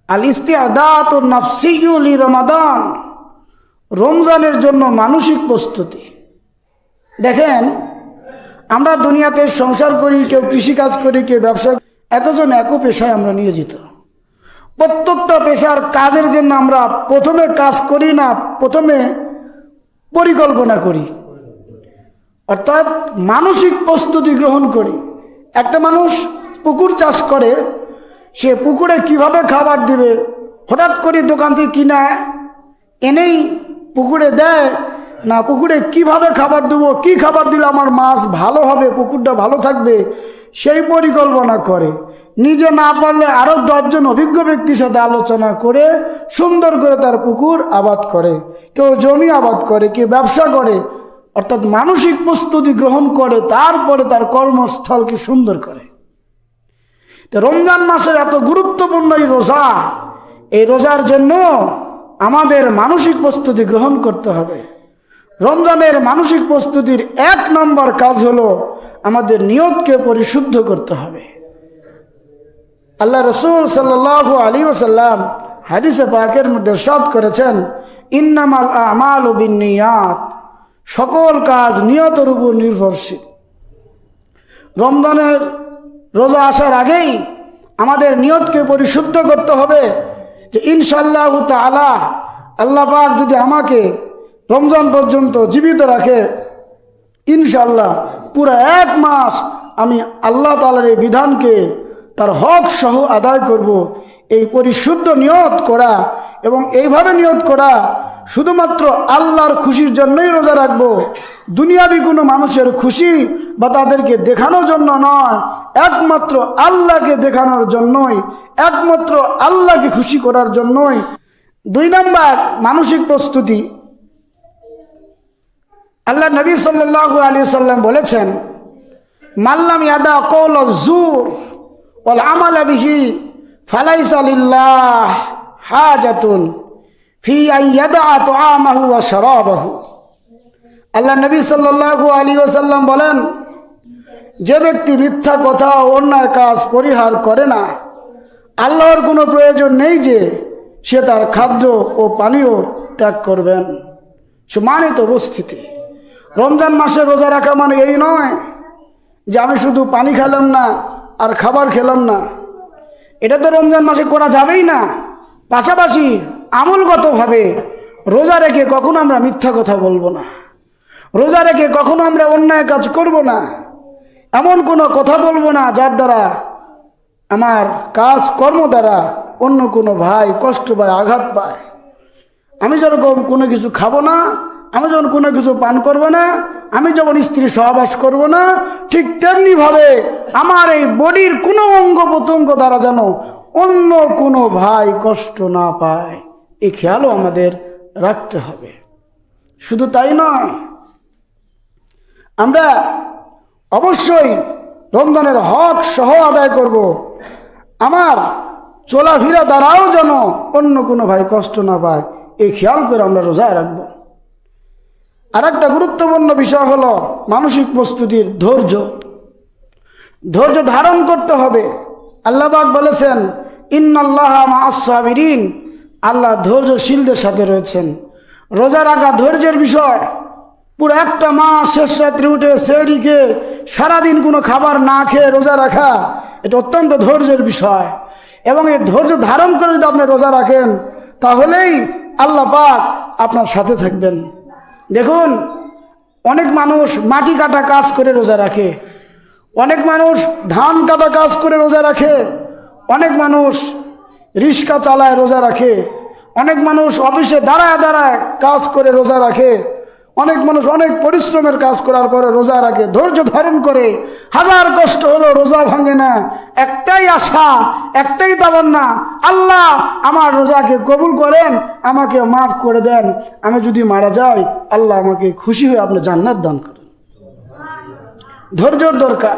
আল ইস্তিআদাতু নাফসিয়্যু লিরমাদান, রমজানের জন্য মানসিক প্রস্তুতি। দেখেন, আমরা দুনিয়াতে সংসার করি, কেউ কৃষিকাজ করি, কেউ ব্যবসা, একজন এক পেশায় আমরা নিয়োজিত। প্রত্যেকটা পেশার কাজের জন্য আমরা প্রথমে কাজ করি না, প্রথমে পরিকল্পনা করি, অর্থাৎ মানসিক প্রস্তুতি গ্রহণ করি। একটা মানুষ পুকুর চাষ করে, সে পুকুরে কিভাবে খাবার দিবে, হঠাৎ করে দোকান থেকে কিনা এনেই পুকুরে দেয় না, পুকুরে কিভাবে খাবার দেবো, কি খাবার দিলে আমার মাছ ভালো হবে, পুকুরটা ভালো থাকবে, সেই পরিকল্পনা করে। নিজে না পারলে আরও 10 জন অভিজ্ঞ ব্যক্তির সাথে আলোচনা করে সুন্দর করে তার পুকুর আবাদ করে, কেউ জমি আবাদ করে, কেউ ব্যবসা করে, অর্থাৎ মানসিক প্রস্তুতি গ্রহণ করে, তারপরে তার কর্মস্থলকে সুন্দর করে। তো রমজান মাসের এত গুরুত্বপূর্ণ এই রোজা, এই রোজার জন্য আমাদের মানসিক প্রস্তুতি গ্রহণ করতে হবে। রমজানের মানসিক প্রস্তুতির 1 নম্বর কাজ হলো আমাদের নিয়তকে পরিশুদ্ধ করতে হবে। আল্লাহ রসুল সাল্লাল্লাহু আলাইহি ওয়াসাল্লাম হাদিসে পাকের মধ্যে ইরশাদ করেছেন, ইন্নামাল আমালু বিন্নিয়াত, সকল কাজ নিয়তের উপর নির্ভরশীল। রমজানের রোজা আসার আগেই আমাদের নিয়তকে পরিশুদ্ধ করতে হবে যে ইনশাআল্লাহু তাআলা, আল্লাহ পাক যদি আমাকে রমজান পর্যন্ত জীবিত রাখে, ইনশাআল্লাহ পুরো 1 মাস আমি আল্লাহ তাআলার এই বিধানকে তার হক সহ আদায় করব। এই পরিশুদ্ধ নিয়ত করা এবং এইভাবে নিয়ত করা শুধুমাত্র আল্লাহর খুশির জন্যই রোজা রাখবো, দুনিয়াবি কোনো মানুষের খুশি বা তাদেরকে দেখানোর জন্য নয়, একমাত্র আল্লাহকে দেখানোর জন্যই, একমাত্র আল্লাহকে খুশি করার জন্যই। 2 নম্বর মানসিক প্রস্তুতি, আল্লাহ নবী সাল্লাল্লাহু আলাইহি সাল্লাম বলেছেন, মাল্লাম ইয়াদা কওলা যুর ওয়াল আমালা বিহি ফালাইসা লিল্লাহ হাজাতুন ফি আন ইয়াদা তুআমাহু ওয়া শারাবাহু। আল্লাহ নবী সাল্লাল্লাহু আলাইহি ওয়াসাল্লাম বলেন, যে ব্যক্তি মিথ্যা কথা ও অন্যায় কাজ পরিহার করে না, আল্লাহর কোনো প্রয়োজন নেই যে সে তার খাদ্য ও পানীয় ত্যাগ করবেন। সম্মানিত উপস্থিতি, রমজান মাসে রোজা রাখা মানে এই নয় যে আমি শুধু পানি খেলাম না আর খাবার খেলাম না, এটা তো রমজান মাসে করা যাবেই না। পাশাপাশি আমলগতভাবে রোজা রেখে কখনো আমরা মিথ্যা কথা বলবো না, রোজা রেখে কখনো আমরা অন্যায় কাজ করব না, এমন কোনো কথা বলবো না যার দ্বারা আমার কাজ কর্ম দ্বারা অন্য কোনো ভাই কষ্ট পায়, আঘাত পায়। আমি যেরকম কোনো কিছু খাবো না, আমি যখন কোনো কিছু পান করব না, আমি যখন স্ত্রী সহবাস করব না, ঠিক তেমনিভাবে আমার এই বডির কোনো অঙ্গ প্রত্যঙ্গ দ্বারা যেন অন্য কোনো ভাই কষ্ট না পায়, এই খেয়ালও আমাদের রাখতে হবে। শুধু তাই নয়, আমরা অবশ্যই রমজানের হক সহ আদায় করব। আমার চলাফেরা দ্বারাও যেন অন্য কোনো ভাই কষ্ট না পায়, এই খেয়াল করে আমরা রোজা রাখব। আর একটা গুরুত্বপূর্ণ বিষয় হলো মানসিক প্রস্তুতির ধৈর্য। ধৈর্য ধারণ করতে হবে। আল্লাহ পাক বলেছেন, ইন্নাল্লাহা মা'আস সাবিরিন, আল্লাহ ধৈর্যশীলদের সাথে রয়েছেন। রোজা রাখা ধৈর্যের বিষয়। পুরো একটা মাস শেষ রাত্রে উঠে সেহরিকে সারাদিন কোনো খাবার না খেয়ে রোজা রাখা, এটা অত্যন্ত ধৈর্যের বিষয়। এবং এই ধৈর্য ধারণ করে যদি আপনি রোজা রাখেন, তাহলেই আল্লাহ পাক আপনার সাথে থাকবেন। দেখুন, অনেক মানুষ মাটি কাটা কাজ করে রোজা রাখে, অনেক মানুষ ধান কাটা কাজ করে রোজা রাখে, অনেক মানুষ রিক্সা চালায় রোজা রাখে, অনেক মানুষ অফিসে দাঁড়ায় দাঁড়ায় কাজ করে রোজা রাখে, অনেক মানুষ অনেক পরিশ্রমের কাজ করার পরে রোজা রাখে, ধৈর্য ধারণ করে। হাজার কষ্ট হলো রোজা ভাঙে না, একটাই আশা, একটাই তামান্না, আল্লাহ আমার রোজাকে কবুল করেন, আমাকে মাফ করে দেন, আমি যদি মারা যাই আল্লাহ আমাকে খুশি হয়ে আপনি জান্নাত দান করেন। ধৈর্যর দরকার।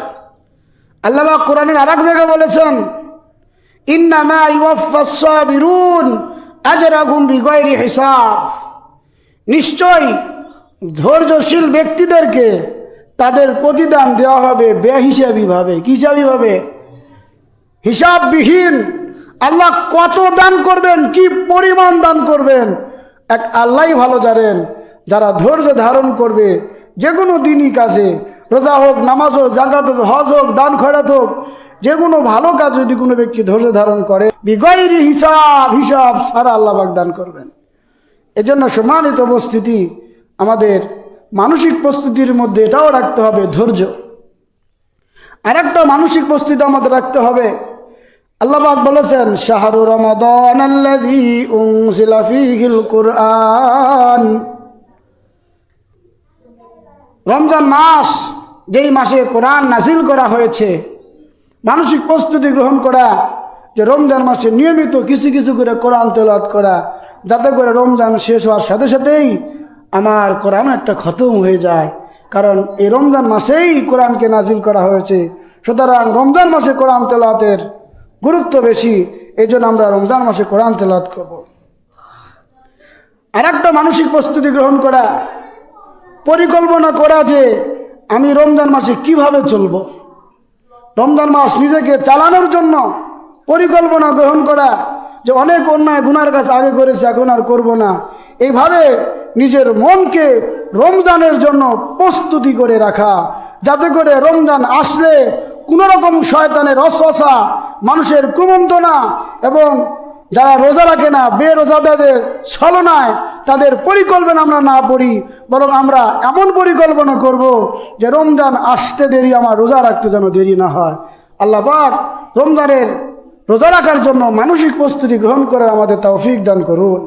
আল্লাহ পাক কোরআনের আরেক জায়গায় বলেছেন, ইন্নামা ইউওয়াফাস সাবিরুন আজরাহুম বিগাইরি হিসাব, নিশ্চয় ধৈর্যশীল ব্যক্তিদেরকে তাদের প্রতিদান দেওয়া হবে বেহিসাবি ভাবে। কি হিসাবি ভাবে? হিসাববিহীন। আল্লাহ কত দান করবেন, কি পরিমাণ দান করবেন এক আল্লাহই ভালো জানেন। যারা ধৈর্য ধারণ করবে যে কোনো দিনই কাজে, রোজা হোক, নামাজ হোক, জাকাত হোক, হজ হোক, দান খয়রাত হোক, যে কোনো ভালো কাজ যদি কোনো ব্যক্তি ধৈর্য ধারণ করে বিগয়রি হিসাব সারা আল্লাহ পাক দান করবেন। এজন্য সম্মানিত উপস্থিতি, আমাদের মানসিক প্রস্তুতির মধ্যে এটাও রাখতে হবে ধৈর্য। আর একটা মানসিক প্রস্তুতি আমাদের রাখতে হবে। আল্লাহ পাক বলেছেন, শাহরু রমাদান আল্লাযী উনজিলা ফীহিল কুরআন, রমজান মাস যেই মাসে কোরআন নাজিল করা হয়েছে। মানসিক প্রস্তুতি গ্রহণ করা যে রমজান মাসে নিয়মিত কিছু কিছু করে কোরআন তেলাওয়াত করা, যাতে করে রমজান শেষ হওয়ার সাথে সাথেই আমার কোরআন একটা খতম হয়ে যায়। কারণ এই রমজান মাসেই কোরআনকে নাজিল করা হয়েছে, সুতরাং রমজান মাসে কোরআন তেলাওয়াতের গুরুত্ব বেশি। এই জন্য আমরা রমজান মাসে কোরআন তেলাওয়াত করব। আর একটা মানসিক প্রস্তুতি গ্রহণ করা, পরিকল্পনা করা যে আমি রমজান মাসে কিভাবে চলব। রমজান মাস নিজেকে চালানোর জন্য পরিকল্পনা গ্রহণ করা, যে অনেক অন্যায় গুনার কাছে আগে করেছে, এখন আর করব না। এইভাবে নিজের মনকে রমজানের জন্য প্রস্তুতি করে রাখা, যাতে করে রমজান আসলে কোনো রকম শয়তানের ওয়াসওয়াসা, মানুষের কুমন্ত্রণা এবং যারা রোজা রাখে না বেরোজাদারদের ছলনায় তাদের পরিকল্পনা আমরা না পড়ি, বরং আমরা এমন পরিকল্পনা করব যে রমজান আসতে দেরি, আমার রোজা রাখতে যেন দেরি না হয়। আল্লাহ পাক রমজানের রোজা রাখার জন্য মানসিক প্রস্তুতি গ্রহণ করার আমাদের তৌফিক দান করুন।